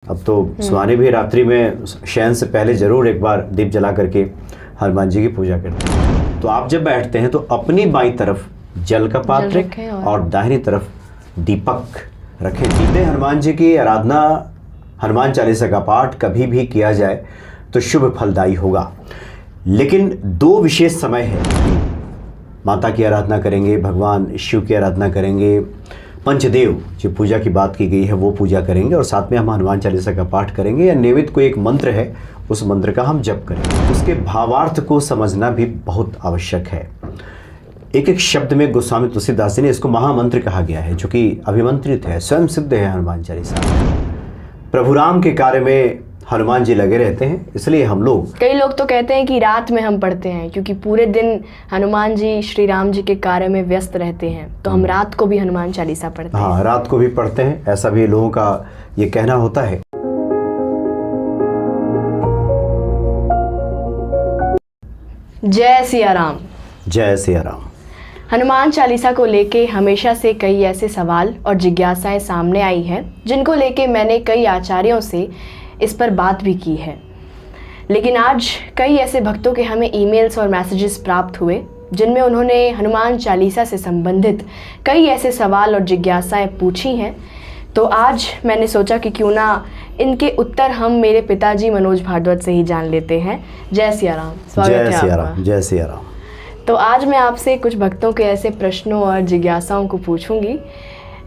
अब तो सुहानी भी रात्रि में शयन से पहले जरूर एक बार दीप जला करके हनुमान जी की पूजा करते हैं। तो आप जब बैठते हैं तो अपनी बाईं तरफ जल का पात्र और दाहिनी तरफ दीपक रखें। जीते हनुमान जी की आराधना, हनुमान चालीसा का पाठ कभी भी किया जाए तो शुभ फलदायी होगा। लेकिन दो विशेष समय है, माता की आराधना करेंगे, भगवान शिव की आराधना करेंगे, पंचदेव जो पूजा की बात की गई है वो पूजा करेंगे और साथ में हम हनुमान चालीसा का पाठ करेंगे या नियमित कोई एक मंत्र है उस मंत्र का हम जप करेंगे। उसके भावार्थ को समझना भी बहुत आवश्यक है। एक एक शब्द में गोस्वामी तुलसीदास जी ने इसको महामंत्र कहा गया है, जो कि अभिमंत्रित है, स्वयं सिद्ध है हनुमान चालीसा। प्रभु राम के कार्य में हनुमान जी लगे रहते हैं, इसलिए हम लोग, कई लोग तो कहते हैं कि रात में हम पढ़ते हैं क्योंकि पूरे दिन हनुमान जी श्री राम जी के कार्य में व्यस्त रहते हैं, तो हम रात को भी हनुमान चालीसा पढ़ते हैं। हाँ, रात को भी पढ़ते हैं, ऐसा भी लोगों का ये कहना होता है। जय सिया राम। जय सिया राम। हनुमान चालीसा को लेके हमेशा से कई ऐसे सवाल और जिज्ञासाएं सामने आई है जिनको लेके मैंने कई आचार्यों से इस पर बात भी की है। लेकिन आज कई ऐसे भक्तों के हमें ईमेल्स और मैसेजेस प्राप्त हुए जिनमें उन्होंने हनुमान चालीसा से संबंधित कई ऐसे सवाल और जिज्ञासाएं पूछी हैं। तो आज मैंने सोचा कि क्यों ना इनके उत्तर हम मेरे पिताजी मनोज भारद्वाज से ही जान लेते हैं। जय सिया राम। स्वागत है आपका। जय सिया राम। तो आज मैं आपसे कुछ भक्तों के ऐसे प्रश्नों और जिज्ञासाओं को पूछूंगी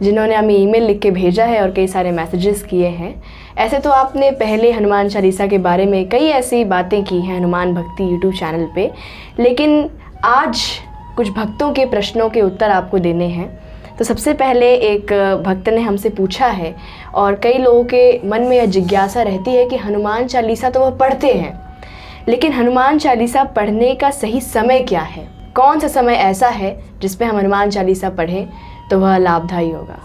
जिन्होंने हमें ईमेल लिख के भेजा है और कई सारे मैसेजेस किए हैं। ऐसे तो आपने पहले हनुमान चालीसा के बारे में कई ऐसी बातें की हैं हनुमान भक्ति यूट्यूब चैनल पे, लेकिन आज कुछ भक्तों के प्रश्नों के उत्तर आपको देने हैं। तो सबसे पहले एक भक्त ने हमसे पूछा है और कई लोगों के मन में यह जिज्ञासा रहती है कि हनुमान चालीसा तो वह पढ़ते हैं, लेकिन हनुमान चालीसा पढ़ने का सही समय क्या है? कौन सा समय ऐसा है जिस पे हम हनुमान चालीसा पढ़ें तो वह लाभदायी होगा?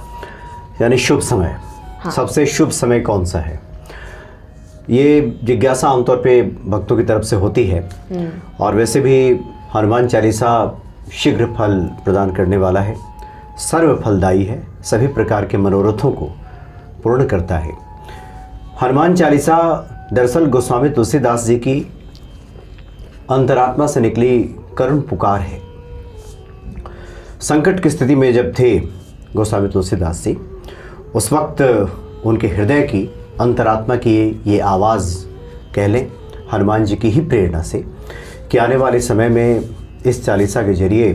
यानी शुभ समय। हाँ। सबसे शुभ समय कौन सा है, ये जिज्ञासा आमतौर पे भक्तों की तरफ से होती है। और वैसे भी हनुमान चालीसा शीघ्र फल प्रदान करने वाला है, सर्व फलदायी है, सभी प्रकार के मनोरथों को पूर्ण करता है। हनुमान चालीसा दरअसल गोस्वामी तुलसीदास जी की अंतरात्मा से निकली करुण पुकार है। संकट की स्थिति में जब थे गोस्वामी तुलसीदास जी, उस वक्त उनके हृदय की, अंतरात्मा की ये आवाज़ कह लें हनुमान जी की ही प्रेरणा से कि आने वाले समय में इस चालीसा के जरिए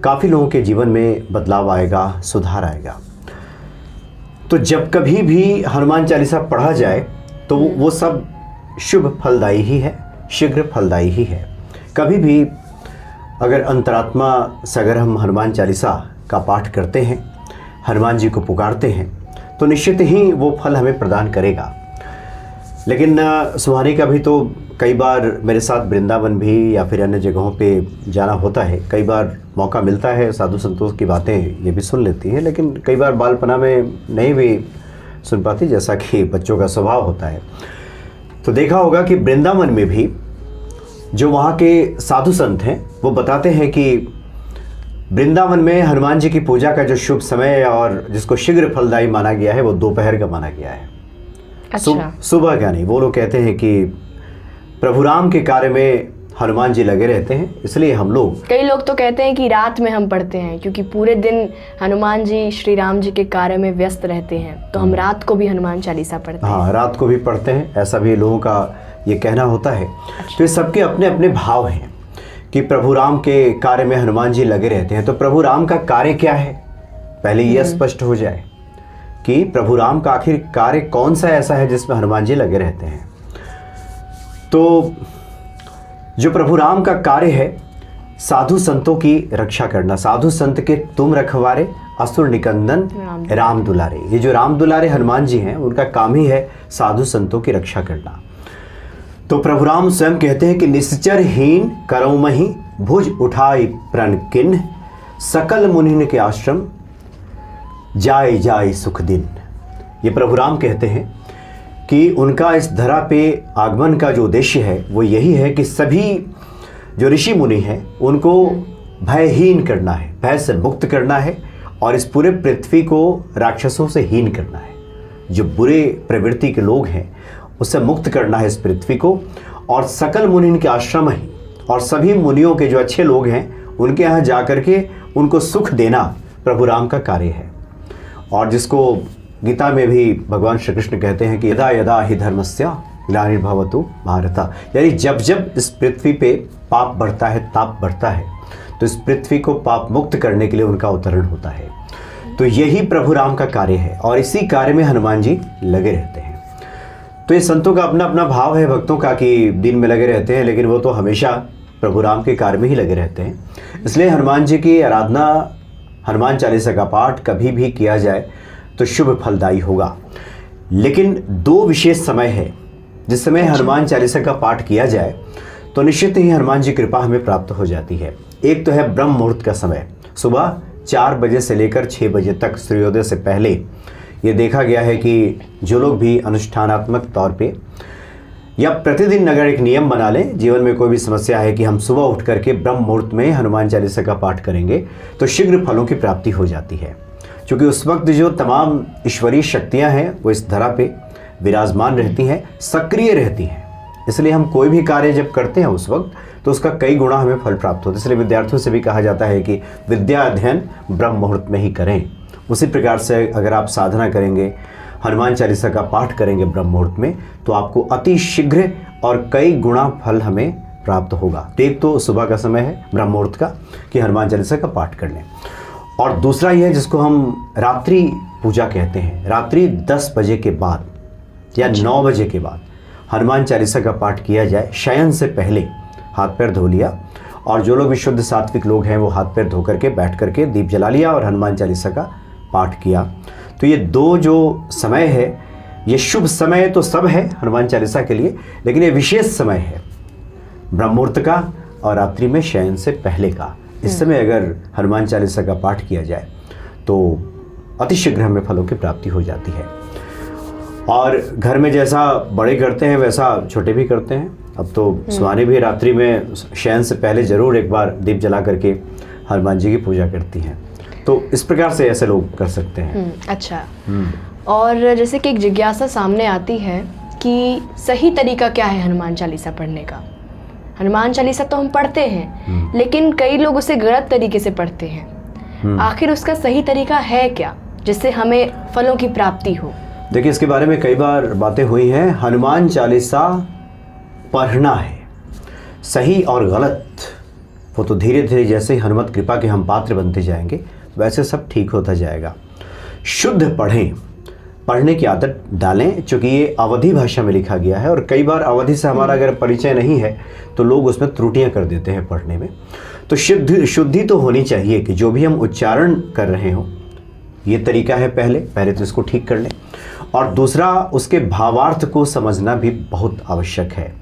काफ़ी लोगों के जीवन में बदलाव आएगा, सुधार आएगा। तो जब कभी भी हनुमान चालीसा पढ़ा जाए तो वो सब शुभ फलदायी ही है, शीघ्र फलदायी ही है। कभी भी अगर अंतरात्मा से अगर हम हनुमान चालीसा का पाठ करते हैं, हनुमान जी को पुकारते हैं, तो निश्चित ही वो फल हमें प्रदान करेगा। लेकिन सुहानी का भी तो कई बार मेरे साथ वृंदावन भी या फिर अन्य जगहों पे जाना होता है। कई बार मौका मिलता है, साधु संतों की बातें ये भी सुन लेती है, लेकिन कई बार बालपना में नहीं भी सुन पाती, जैसा कि बच्चों का स्वभाव होता है। तो देखा होगा कि वृंदावन में भी जो वहाँ के साधु संत हैं वो बताते हैं कि वृंदावन में हनुमान जी की पूजा का जो शुभ समय और जिसको शीघ्र फलदायी माना गया है वो दोपहर का माना गया है। अच्छा। सुबह का नहीं। वो लोग कहते हैं कि प्रभु राम के कार्य में हनुमान जी लगे रहते हैं, इसलिए हम लोग, कई लोग तो कहते हैं कि रात में हम पढ़ते हैं क्योंकि पूरे दिन हनुमान जी श्री राम जी के कार्य में व्यस्त रहते हैं, तो हम रात को भी हनुमान चालीसा पढ़ते हैं। हाँ, रात को भी पढ़ते हैं, ऐसा भी लोगों का ये कहना होता है। अच्छा। तो ये सबके अपने अपने भाव हैं कि प्रभु राम के कार्य में हनुमान जी लगे रहते हैं। तो प्रभु राम का कार्य क्या है, पहले यह स्पष्ट हो जाए कि प्रभु राम का आखिर कार्य कौन सा ऐसा है जिसमें हनुमान जी लगे रहते हैं। तो जो प्रभु राम का कार्य है, साधु संतों की रक्षा करना। साधु संत के तुम रखवारे, असुर निकंदन राम दुलारे। ये जो राम दुलारे हनुमान जी हैं, उनका काम ही है साधु संतों की रक्षा करना। तो प्रभु राम स्वयं कहते हैं कि निश्चर हीन करौमहि भुज उठाई प्रण किन्ह, सकल मुनिन के आश्रम जाय जाय सुख दिन। ये प्रभु राम कहते हैं कि उनका इस धरा पे आगमन का जो उद्देश्य है वो यही है कि सभी जो ऋषि मुनि हैं उनको भयहीन करना है, भय से मुक्त करना है और इस पूरे पृथ्वी को राक्षसों से हीन करना है। जो बुरे प्रवृत्ति के लोग हैं उससे मुक्त करना है इस पृथ्वी को, और सकल मुनि के आश्रम ही और सभी मुनियों के जो अच्छे लोग हैं उनके यहाँ जा कर के उनको सुख देना प्रभु राम का कार्य है। और जिसको गीता में भी भगवान श्री कृष्ण कहते हैं कि यदा यदा ही धर्मस्य ग्लानिर्भवतु भारत, यानी जब जब इस पृथ्वी पे पाप बढ़ता है, ताप बढ़ता है, तो इस पृथ्वी को पाप मुक्त करने के लिए उनका अवतरण होता है। तो यही प्रभु राम का कार्य है और इसी कार्य में हनुमान जी लगे रहते हैं। तो ये संतों का अपना अपना भाव है, भक्तों का, कि दिन में लगे रहते हैं, लेकिन वो तो हमेशा प्रभु राम के कार्य में ही लगे रहते हैं। इसलिए हनुमान जी की आराधना, हनुमान चालीसा का पाठ कभी भी किया जाए तो शुभ फलदायी होगा। लेकिन दो विशेष समय है जिस समय हनुमान चालीसा का पाठ किया जाए तो निश्चित ही हनुमान जी कृपा हमें प्राप्त हो जाती है। एक तो है ब्रह्म मुहूर्त का समय, सुबह 4 बजे से लेकर 6 बजे तक, सूर्योदय से पहले। ये देखा गया है कि जो लोग भी अनुष्ठानात्मक तौर पे या प्रतिदिन अगर एक नियम बना लें, जीवन में कोई भी समस्या है कि हम सुबह उठ करके ब्रह्म मुहूर्त में हनुमान चालीसा का पाठ करेंगे तो शीघ्र फलों की प्राप्ति हो जाती है। क्योंकि उस वक्त जो तमाम ईश्वरीय शक्तियाँ हैं वो इस धरा पे विराजमान रहती हैं, सक्रिय रहती हैं। इसलिए हम कोई भी कार्य जब करते हैं उस वक्त तो उसका कई गुना हमें फल प्राप्त होता है। इसलिए विद्यार्थियों से भी कहा जाता है कि विद्या अध्ययन ब्रह्म मुहूर्त में ही करें। उसी प्रकार से अगर आप साधना करेंगे, हनुमान चालीसा का पाठ करेंगे ब्रह्म मुहूर्त में, तो आपको अति शीघ्र और कई गुना फल हमें प्राप्त होगा। तो एक तो सुबह का समय है ब्रह्म मुहूर्त का कि हनुमान चालीसा का पाठ कर लें, और दूसरा यह है जिसको हम रात्रि पूजा कहते हैं। रात्रि 10 बजे के बाद या 9 बजे के बाद हनुमान चालीसा का पाठ किया जाए। शयन से पहले हाथ पैर धो लिया, और जो लोग भी शुद्ध सात्विक लोग हैं वो हाथ पैर धो करके बैठ करके दीप जला लिया और हनुमान चालीसा का पाठ किया। तो ये दो जो समय है, ये शुभ समय तो सब है हनुमान चालीसा के लिए, लेकिन ये विशेष समय है ब्रह्म मुहूर्त का और रात्रि में शयन से पहले का। इस समय अगर हनुमान चालीसा का पाठ किया जाए तो अतिशीघ्र हमें फलों की प्राप्ति हो जाती है। और घर में जैसा बड़े करते हैं वैसा छोटे भी करते हैं। अब तो सुहानी भी रात्रि में शयन से पहले ज़रूर एक बार दीप जला करके हनुमान जी की पूजा करती हैं। तो इस प्रकार से ऐसे लोग कर सकते हैं। अच्छा। और जैसे कि एक जिज्ञासा सामने आती है कि सही तरीका क्या है हनुमान चालीसा पढ़ने का। हनुमान चालीसा तो हम पढ़ते हैं, लेकिन कई लोग उसे गलत तरीके से पढ़ते हैं। आखिर उसका सही तरीका है क्या जिससे हमें फलों की प्राप्ति हो? देखिए, इसके बारे में कई बार बातें हुई हैं। हनुमान चालीसा पढ़ना है, सही और गलत वो तो धीरे धीरे जैसे ही हनुमत कृपा के हम पात्र बनते जाएंगे वैसे सब ठीक होता जाएगा। शुद्ध पढ़ें, पढ़ने की आदत डालें, क्योंकि ये अवधी भाषा में लिखा गया है और कई बार अवधी से हमारा अगर परिचय नहीं है तो लोग उसमें त्रुटियां कर देते हैं पढ़ने में। तो शुद्धि तो होनी चाहिए कि जो भी हम उच्चारण कर रहे हों, ये तरीका है। पहले तो इसको ठीक कर लें, और दूसरा उसके भावार्थ को समझना भी बहुत आवश्यक है।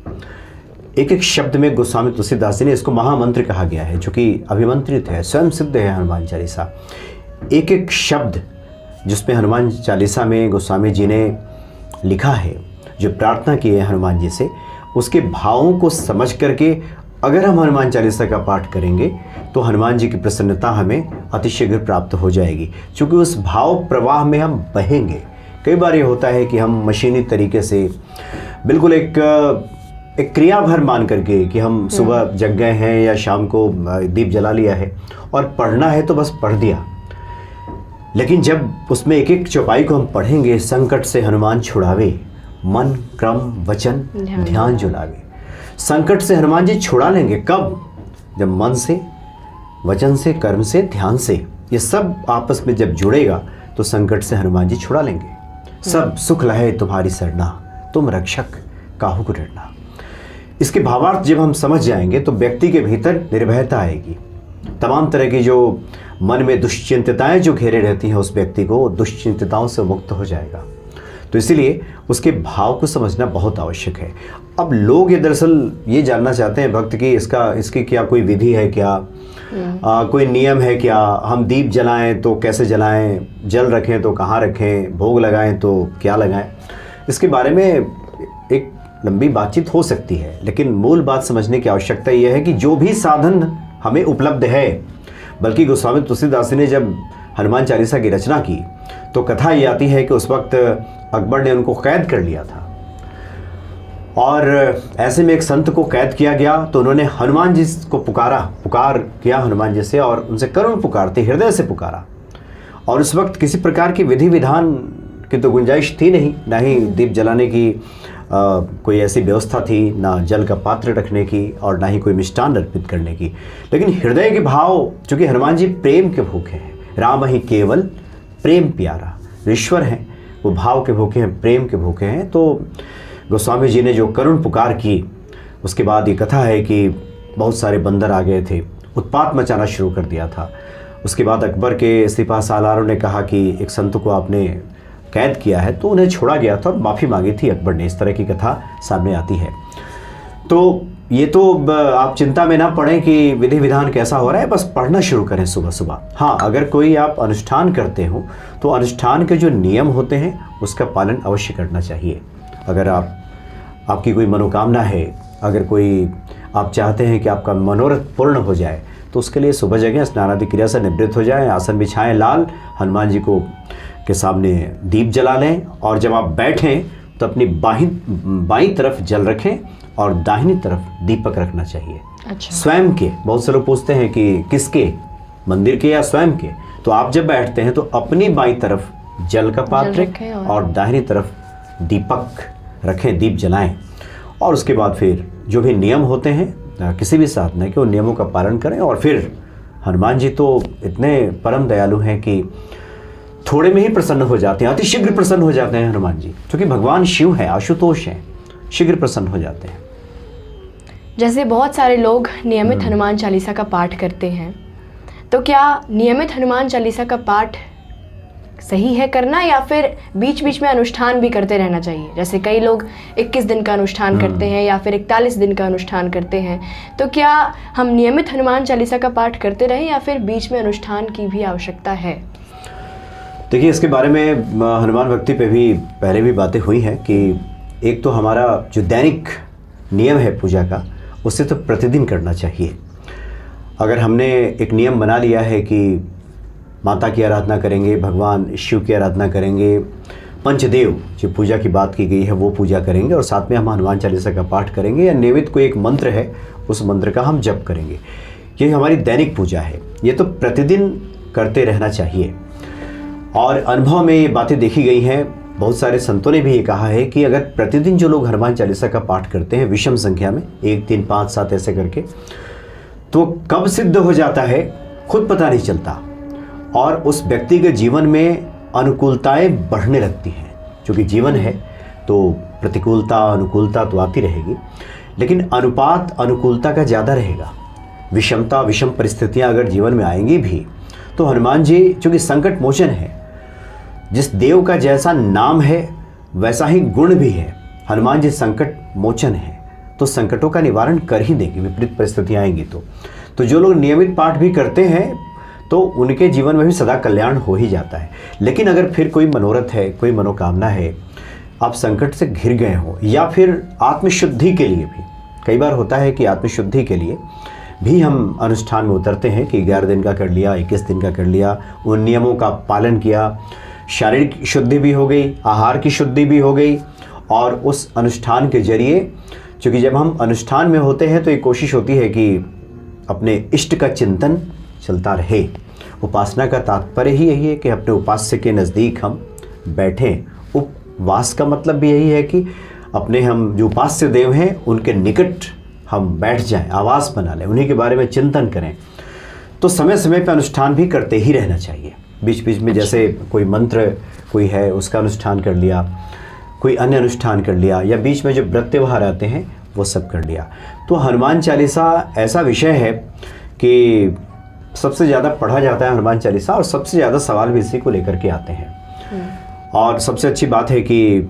एक एक शब्द में गोस्वामी तुलसीदास जी ने इसको महामंत्र कहा गया है, जो कि अभिमंत्रित है, स्वयं सिद्ध है हनुमान चालीसा। एक एक शब्द जिसमें हनुमान चालीसा में गोस्वामी जी ने लिखा है, जो प्रार्थना की है हनुमान जी से, उसके भावों को समझ करके अगर हम हनुमान चालीसा का पाठ करेंगे तो हनुमान जी की प्रसन्नता हमें अतिशीघ्र प्राप्त हो जाएगी, क्योंकि उस भाव प्रवाह में हम बहेंगे। कई बार ये होता है कि हम मशीनी तरीके से बिल्कुल एक क्रिया भर मान करके कि हम सुबह जग गए हैं या शाम को दीप जला लिया है और पढ़ना है तो बस पढ़ दिया। लेकिन जब उसमें एक एक चौपाई को हम पढ़ेंगे, संकट से हनुमान छुड़ावे, मन क्रम वचन ध्यान जुलावे। संकट से हनुमान जी छुड़ा लेंगे कब? जब मन से, वचन से, कर्म से, ध्यान से, ये सब आपस में जब जुड़ेगा तो संकट से हनुमान जी छुड़ा लेंगे। सब सुख लहे तुम्हारी सरना, तुम रक्षक काहू को डरना। इसके भावार्थ जब हम समझ जाएंगे तो व्यक्ति के भीतर निर्भयता आएगी। तमाम तरह की जो मन में दुश्चिंतताएं जो घेरे रहती हैं उस व्यक्ति को, दुश्चिंतताओं से मुक्त हो जाएगा। तो इसीलिए उसके भाव को समझना बहुत आवश्यक है। अब लोग ये दरअसल ये जानना चाहते हैं भक्त कि इसकी क्या कोई विधि है क्या, कोई नियम है क्या, हम दीप जलाएं तो कैसे जलाएं, जल रखें तो कहाँ रखें, भोग लगाएं तो क्या लगाएं। इसके बारे में एक लंबी बातचीत हो सकती है, लेकिन मूल बात समझने की आवश्यकता यह है कि जो भी साधन हमें उपलब्ध है, बल्कि गोस्वामी तुलसीदास ने जब हनुमान चालीसा की रचना की तो कथा ये आती है कि उस वक्त अकबर ने उनको कैद कर लिया था और ऐसे में एक संत को कैद किया गया तो उन्होंने हनुमान जी को पुकार किया हनुमान जी से और उनसे करुण पुकारते हृदय से पुकारा। और उस वक्त किसी प्रकार की विधि विधान की तो गुंजाइश थी नहीं, ना ही दीप जलाने की कोई ऐसी व्यवस्था थी, ना जल का पात्र रखने की और ना ही कोई मिष्टान अर्पित करने की। लेकिन हृदय के भाव, चूँकि हनुमान जी प्रेम के भूखे हैं, राम ही केवल प्रेम प्यारा, ईश्वर हैं वो भाव के भूखे हैं, प्रेम के भूखे हैं। तो गोस्वामी जी ने जो करुण पुकार की, उसके बाद ये कथा है कि बहुत सारे बंदर आ गए थे, उत्पात मचाना शुरू कर दिया था। उसके बाद अकबर के सिपा सालारों ने कहा कि एक संत को आपने कैद किया है, तो उन्हें छोड़ा गया था और माफ़ी मांगी थी अकबर ने। इस तरह की कथा सामने आती है। तो ये तो आप चिंता में ना पड़ें कि विधि विधान कैसा हो रहा है, बस पढ़ना शुरू करें सुबह सुबह। हाँ, अगर कोई आप अनुष्ठान करते हो तो अनुष्ठान के जो नियम होते हैं उसका पालन अवश्य करना चाहिए। अगर आपकी कोई मनोकामना है, अगर कोई आप चाहते हैं कि आपका मनोरथ पूर्ण हो जाए, तो उसके लिए सुबह जगह स्नान आदि क्रिया से निवृत्त हो जाएं, आसन बिछाएं लाल, हनुमान जी को के सामने दीप जला लें और जब आप बैठें तो अपनी बाईं तरफ जल रखें और दाहिनी तरफ दीपक रखना चाहिए। अच्छा। स्वयं के, बहुत से लोग पूछते हैं कि किसके, मंदिर के या स्वयं के, तो आप जब बैठते हैं तो अपनी बाईं तरफ जल का पात्र और दाहिनी तरफ दीपक रखें, दीप जलाएं। और उसके बाद फिर जो भी नियम होते हैं किसी भी साधना के, उन नियमों का पालन करें। और फिर हनुमान जी तो इतने परम दयालु हैं कि थोड़े में ही प्रसन्न हो जाते हैं, अति शीघ्र प्रसन्न हो जाते हैं हनुमान जी, क्योंकि भगवान शिव हैं, आशुतोष हैं, शीघ्र प्रसन्न हो जाते हैं। जैसे बहुत सारे लोग नियमित हनुमान चालीसा का पाठ करते हैं, तो क्या नियमित हनुमान चालीसा का पाठ सही है करना, या फिर बीच बीच में अनुष्ठान भी करते रहना चाहिए? जैसे कई लोग 21 दिन का अनुष्ठान करते हैं या फिर 41 दिन का अनुष्ठान करते हैं, तो क्या हम नियमित हनुमान चालीसा का पाठ करते रहें या फिर बीच में अनुष्ठान की भी आवश्यकता है? देखिए, इसके बारे में हनुमान भक्ति पे भी पहले भी बातें हुई हैं कि एक तो हमारा जो दैनिक नियम है पूजा का, उससे तो प्रतिदिन करना चाहिए। अगर हमने एक नियम बना लिया है कि माता की आराधना करेंगे, भगवान शिव की आराधना करेंगे, पंचदेव जो पूजा की बात की गई है वो पूजा करेंगे, और साथ में हम हनुमान चालीसा का पाठ करेंगे, या नियमित कोई एक मंत्र है उस मंत्र का हम जप करेंगे, ये हमारी दैनिक पूजा है। ये तो प्रतिदिन करते रहना चाहिए। और अनुभव में ये बातें देखी गई हैं, बहुत सारे संतों ने भी ये कहा है कि अगर प्रतिदिन जो लोग हनुमान चालीसा का पाठ करते हैं विषम संख्या में, 1, 3, 5, 7 ऐसे करके, तो कब सिद्ध हो जाता है खुद पता नहीं चलता, और उस व्यक्ति के जीवन में अनुकूलताएं बढ़ने लगती हैं। क्योंकि जीवन है तो प्रतिकूलता अनुकूलता तो आती रहेगी, लेकिन अनुपात अनुकूलता का ज़्यादा रहेगा। विषमता, विषम परिस्थितियां अगर जीवन में आएंगी भी, तो हनुमान जी चूँकि संकट मोचन है, जिस देव का जैसा नाम है वैसा ही गुण भी है, हनुमान जी संकट मोचन है, तो संकटों का निवारण कर ही देंगे विपरीत परिस्थितियां आएंगी। तो जो लोग नियमित पाठ भी करते हैं तो उनके जीवन में भी सदा कल्याण हो ही जाता है। लेकिन अगर फिर कोई मनोरथ है, कोई मनोकामना है, आप संकट से घिर गए हो, या फिर आत्मशुद्धि के लिए भी, कई बार होता है कि आत्मशुद्धि के लिए भी हम अनुष्ठान में उतरते हैं कि 11 दिन का कर लिया, 21 दिन का कर लिया, उन नियमों का पालन किया, शारीरिक शुद्धि भी हो गई, आहार की शुद्धि भी हो गई, और उस अनुष्ठान के जरिए, क्योंकि जब हम अनुष्ठान में होते हैं तो एक कोशिश होती है कि अपने इष्ट का चिंतन चलता रहे। उपासना का तात्पर्य ही यही है कि अपने उपास्य के नज़दीक हम बैठें। उपवास का मतलब भी यही है कि अपने हम जो उपास्य देव हैं उनके निकट हम बैठ जाएं, आवास बना लें, उन्हीं के बारे में चिंतन करें। तो समय समय पर अनुष्ठान भी करते ही रहना चाहिए। बीच बीच में जैसे कोई मंत्र कोई है उसका अनुष्ठान कर लिया, कोई अन्य अनुष्ठान कर लिया, या बीच में जो व्रत त्योहार आते हैं वो सब कर लिया। तो हनुमान चालीसा ऐसा विषय है कि सबसे ज़्यादा पढ़ा जाता है हनुमान चालीसा, और सबसे ज़्यादा सवाल भी इसी को लेकर के आते हैं। और सबसे अच्छी बात है कि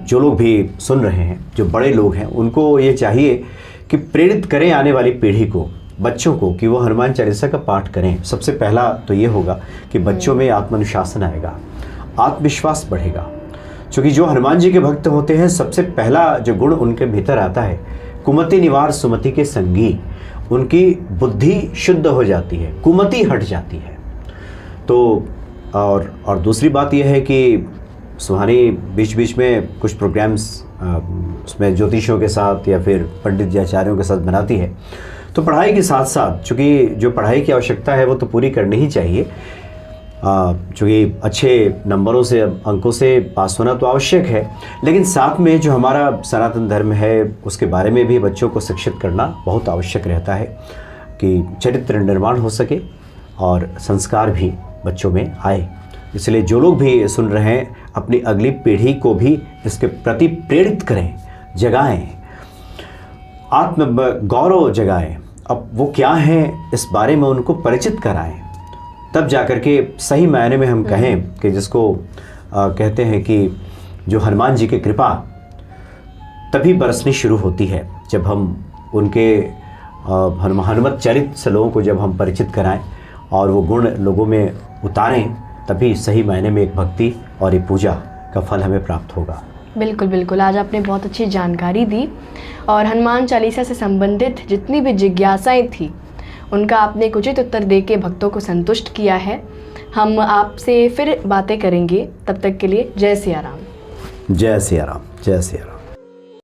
जो लोग भी सुन रहे हैं, जो बड़े लोग हैं, उनको ये चाहिए कि प्रेरित करें आने वाली पीढ़ी को, बच्चों को, कि वो हनुमान चालीसा का पाठ करें। सबसे पहला तो ये होगा कि बच्चों में आत्मानुशासन आएगा, आत्मविश्वास बढ़ेगा। क्योंकि जो हनुमान जी के भक्त होते हैं, सबसे पहला जो गुण उनके भीतर आता है, कुमति निवार सुमति के संगी, उनकी बुद्धि शुद्ध हो जाती है, कुमति हट जाती है। तो और दूसरी बात यह है कि सुहानी बीच बीच में कुछ प्रोग्राम्स उसमें ज्योतिषियों के साथ या फिर पंडित जी आचार्यों के साथ बनाती है। तो पढ़ाई के साथ साथ, चूँकि जो पढ़ाई की आवश्यकता है वो तो पूरी करनी ही चाहिए, चूँकि अच्छे नंबरों से, अंकों से पास होना तो आवश्यक है, लेकिन साथ में जो हमारा सनातन धर्म है उसके बारे में भी बच्चों को शिक्षित करना बहुत आवश्यक रहता है कि चरित्र निर्माण हो सके और संस्कार भी बच्चों में आए। इसलिए जो लोग भी सुन रहे हैं अपनी अगली पीढ़ी को भी इसके प्रति प्रेरित करें, जगाएं, आत्म गौरव जगाएं। अब वो क्या है इस बारे में उनको परिचित कराएं, तब जाकर के सही मायने में हम कहें कि जिसको कहते हैं कि जो हनुमान जी की कृपा तभी बरसनी शुरू होती है जब हम उनके हनुमत चरित्र से लोगों को जब हम परिचित कराएं और वो गुण लोगों में उतारें, तभी सही मायने में एक भक्ति और एक पूजा का फल हमें प्राप्त होगा। बिल्कुल बिल्कुल, आज आपने बहुत अच्छी जानकारी दी और हनुमान चालीसा से संबंधित जितनी भी जिज्ञासाएं थी उनका आपने एक उचित उत्तर देके भक्तों को संतुष्ट किया है। हम आपसे फिर बातें करेंगे, तब तक के लिए जय सिया राम। जय सिया राम, जय सिया राम।